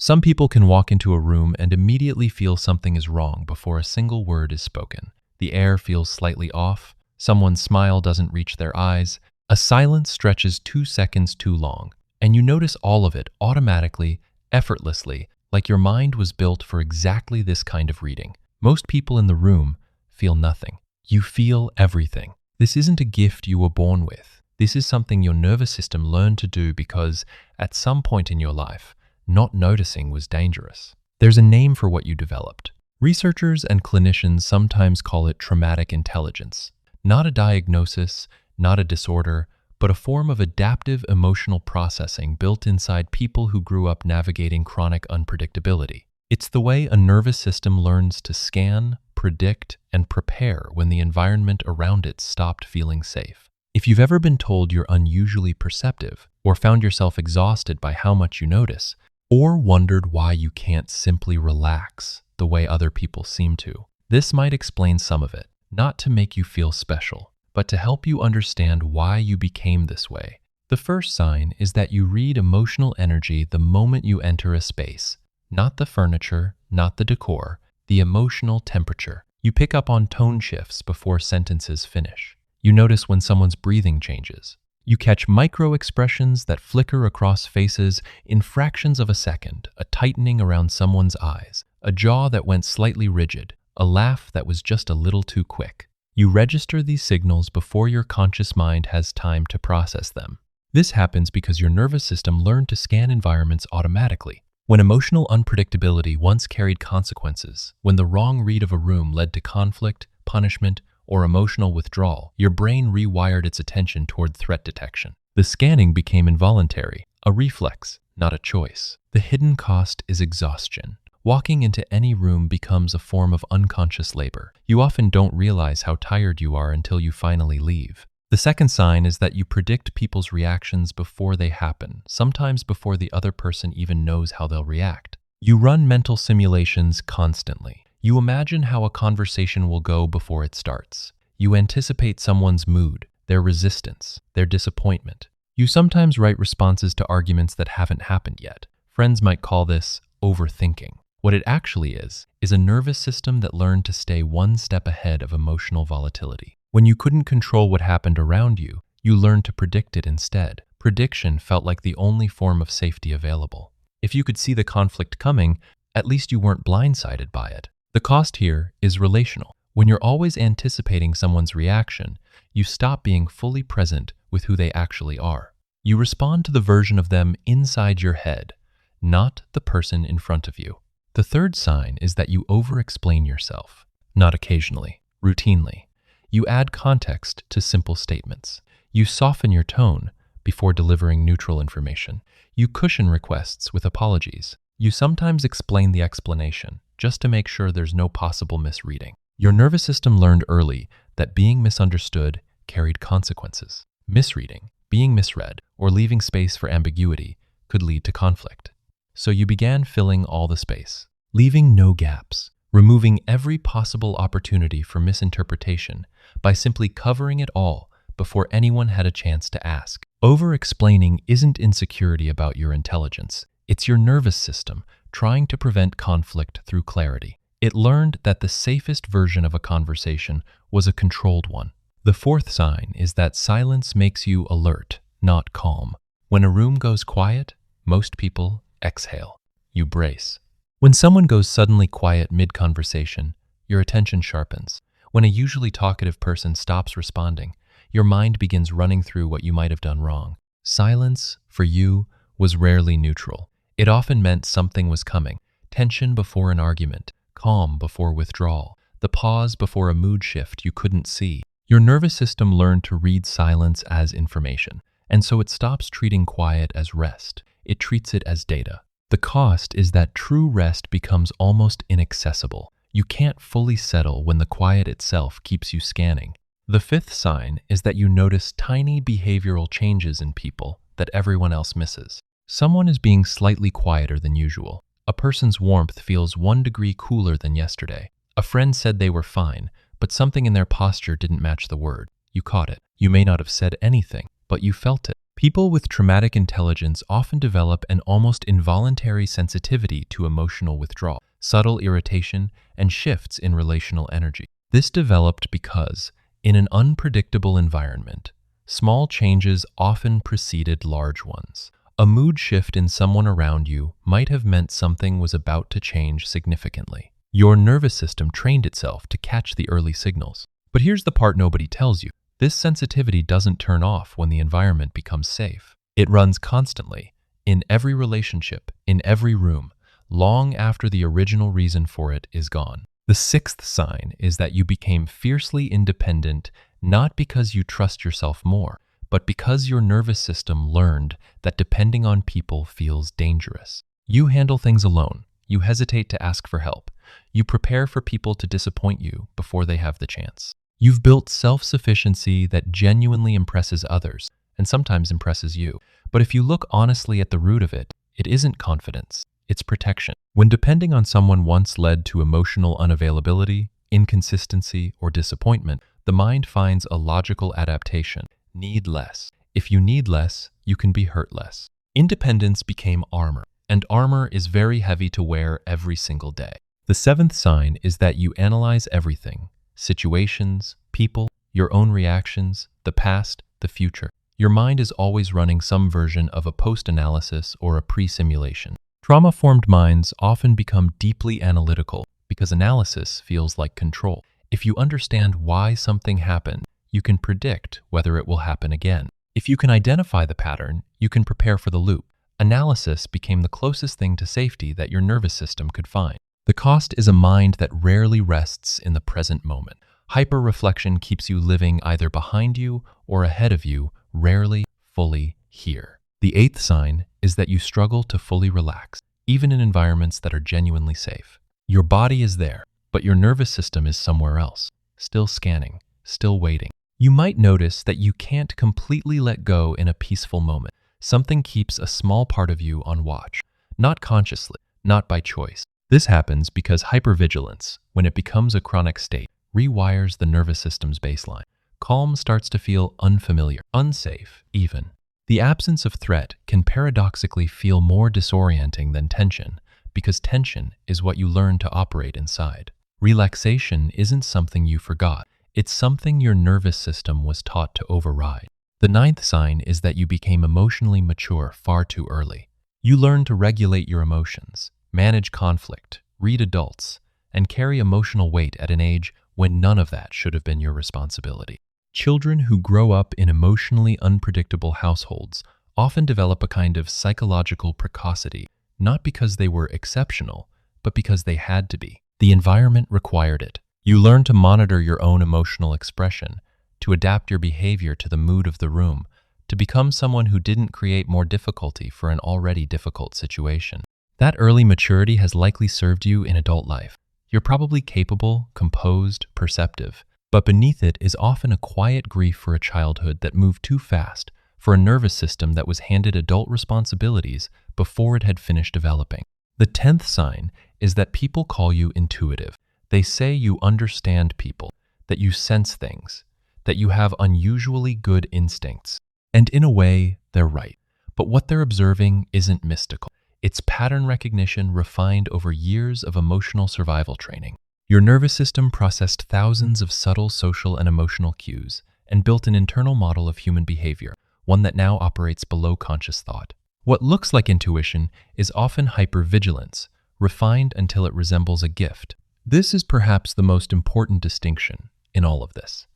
Some people can walk into a room and immediately feel something is wrong before a single word is spoken. The air feels slightly off, someone's smile doesn't reach their eyes, a silence stretches 2 seconds too long, and you notice all of it automatically, effortlessly, like your mind was built for exactly this kind of reading. Most people in the room feel nothing. You feel everything. This isn't a gift you were born with. This is something your nervous system learned to do because, at some point in your life, not noticing was dangerous. There's a name for what you developed. Researchers and clinicians sometimes call it traumatic intelligence. Not a diagnosis, not a disorder, but a form of adaptive emotional processing built inside people who grew up navigating chronic unpredictability. It's the way a nervous system learns to scan, predict, and prepare when the environment around it stopped feeling safe. If you've ever been told you're unusually perceptive, or found yourself exhausted by how much you notice, or wondered why you can't simply relax the way other people seem to, this might explain some of it, not to make you feel special, but to help you understand why you became this way. The first sign is that you read emotional energy the moment you enter a space. Not the furniture, not the decor, the emotional temperature. You pick up on tone shifts before sentences finish. You notice when someone's breathing changes. You catch micro-expressions that flicker across faces in fractions of a second, a tightening around someone's eyes, a jaw that went slightly rigid, a laugh that was just a little too quick. You register these signals before your conscious mind has time to process them. This happens because your nervous system learned to scan environments automatically. When emotional unpredictability once carried consequences, when the wrong read of a room led to conflict, punishment, or emotional withdrawal, your brain rewired its attention toward threat detection. The scanning became involuntary, a reflex, not a choice. The hidden cost is exhaustion. Walking into any room becomes a form of unconscious labor. You often don't realize how tired you are until you finally leave. The second sign is that you predict people's reactions before they happen, sometimes before the other person even knows how they'll react. You run mental simulations constantly. You imagine how a conversation will go before it starts. You anticipate someone's mood, their resistance, their disappointment. You sometimes write responses to arguments that haven't happened yet. Friends might call this overthinking. What it actually is a nervous system that learned to stay one step ahead of emotional volatility. When you couldn't control what happened around you, you learned to predict it instead. Prediction felt like the only form of safety available. If you could see the conflict coming, at least you weren't blindsided by it. The cost here is relational. When you're always anticipating someone's reaction, you stop being fully present with who they actually are. You respond to the version of them inside your head, not the person in front of you. The third sign is that you over-explain yourself, not occasionally, routinely. You add context to simple statements. You soften your tone before delivering neutral information. You cushion requests with apologies. You sometimes explain the explanation, just to make sure there's no possible misreading. Your nervous system learned early that being misunderstood carried consequences. Misreading, being misread, or leaving space for ambiguity could lead to conflict. So you began filling all the space, leaving no gaps, removing every possible opportunity for misinterpretation by simply covering it all before anyone had a chance to ask. Over-explaining isn't insecurity about your intelligence. It's your nervous system trying to prevent conflict through clarity. It learned that the safest version of a conversation was a controlled one. The fourth sign is that silence makes you alert, not calm. When a room goes quiet, most people exhale. You brace. When someone goes suddenly quiet mid-conversation, your attention sharpens. When a usually talkative person stops responding, your mind begins running through what you might have done wrong. Silence, for you, was rarely neutral. It often meant something was coming. Tension before an argument, calm before withdrawal, the pause before a mood shift you couldn't see. Your nervous system learned to read silence as information, and so it stops treating quiet as rest. It treats it as data. The cost is that true rest becomes almost inaccessible. You can't fully settle when the quiet itself keeps you scanning. The fifth sign is that you notice tiny behavioral changes in people that everyone else misses. Someone is being slightly quieter than usual. A person's warmth feels 1 degree cooler than yesterday. A friend said they were fine, but something in their posture didn't match the word. You caught it. You may not have said anything, but you felt it. People with traumatic intelligence often develop an almost involuntary sensitivity to emotional withdrawal, subtle irritation, and shifts in relational energy. This developed because, in an unpredictable environment, small changes often preceded large ones. A mood shift in someone around you might have meant something was about to change significantly. Your nervous system trained itself to catch the early signals. But here's the part nobody tells you. This sensitivity doesn't turn off when the environment becomes safe. It runs constantly, in every relationship, in every room, long after the original reason for it is gone. The sixth sign is that you became fiercely independent, not because you trust yourself more, but because your nervous system learned that depending on people feels dangerous. You handle things alone. You hesitate to ask for help. You prepare for people to disappoint you before they have the chance. You've built self-sufficiency that genuinely impresses others, and sometimes impresses you. But if you look honestly at the root of it, it isn't confidence, it's protection. When depending on someone once led to emotional unavailability, inconsistency, or disappointment, the mind finds a logical adaptation: need less. If you need less, you can be hurt less. Independence became armor, and armor is very heavy to wear every single day. The seventh sign is that you analyze everything: situations, people, your own reactions, the past, the future. Your mind is always running some version of a post-analysis or a pre-simulation. Trauma-formed minds often become deeply analytical because analysis feels like control. If you understand why something happened, you can predict whether it will happen again. If you can identify the pattern, you can prepare for the loop. Analysis became the closest thing to safety that your nervous system could find. The cost is a mind that rarely rests in the present moment. Hyper-reflection keeps you living either behind you or ahead of you, rarely fully here. The eighth sign is that you struggle to fully relax, even in environments that are genuinely safe. Your body is there, but your nervous system is somewhere else, still scanning, still waiting. You might notice that you can't completely let go in a peaceful moment. Something keeps a small part of you on watch, not consciously, not by choice. This happens because hypervigilance, when it becomes a chronic state, rewires the nervous system's baseline. Calm starts to feel unfamiliar, unsafe even. The absence of threat can paradoxically feel more disorienting than tension, because tension is what you learn to operate inside. Relaxation isn't something you forgot. It's something your nervous system was taught to override. The ninth sign is that you became emotionally mature far too early. You learn to regulate your emotions, manage conflict, read adults, and carry emotional weight at an age when none of that should have been your responsibility. Children who grow up in emotionally unpredictable households often develop a kind of psychological precocity, not because they were exceptional, but because they had to be. The environment required it. You learn to monitor your own emotional expression, to adapt your behavior to the mood of the room, to become someone who didn't create more difficulty for an already difficult situation. That early maturity has likely served you in adult life. You're probably capable, composed, perceptive, but beneath it is often a quiet grief for a childhood that moved too fast, for a nervous system that was handed adult responsibilities before it had finished developing. The 10th sign is that people call you intuitive. They say you understand people, that you sense things, that you have unusually good instincts. And in a way, they're right. But what they're observing isn't mystical. It's pattern recognition refined over years of emotional survival training. Your nervous system processed thousands of subtle social and emotional cues and built an internal model of human behavior, one that now operates below conscious thought. What looks like intuition is often hypervigilance, refined until it resembles a gift. This is perhaps the most important distinction in all of this,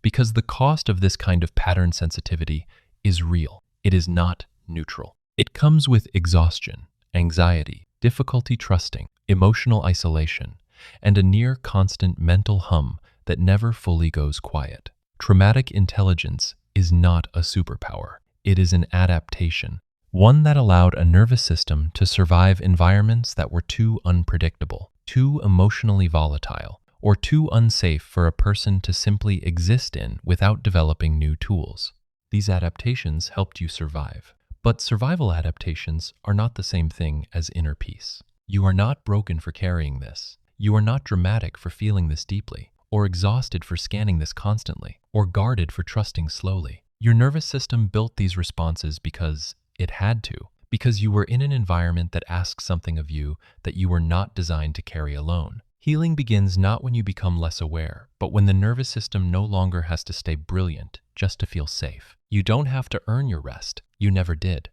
because the cost of this kind of pattern sensitivity is real. It is not neutral. It comes with exhaustion, anxiety, difficulty trusting, emotional isolation, and a near constant mental hum that never fully goes quiet. Traumatic intelligence is not a superpower. It is an adaptation, one that allowed a nervous system to survive environments that were too unpredictable, too emotionally volatile, or too unsafe for a person to simply exist in without developing new tools. These adaptations helped you survive. But survival adaptations are not the same thing as inner peace. You are not broken for carrying this. You are not dramatic for feeling this deeply, or exhausted for scanning this constantly, or guarded for trusting slowly. Your nervous system built these responses because it had to, because you were in an environment that asks something of you that you were not designed to carry alone. Healing begins not when you become less aware, but when the nervous system no longer has to stay brilliant just to feel safe. You don't have to earn your rest. You never did.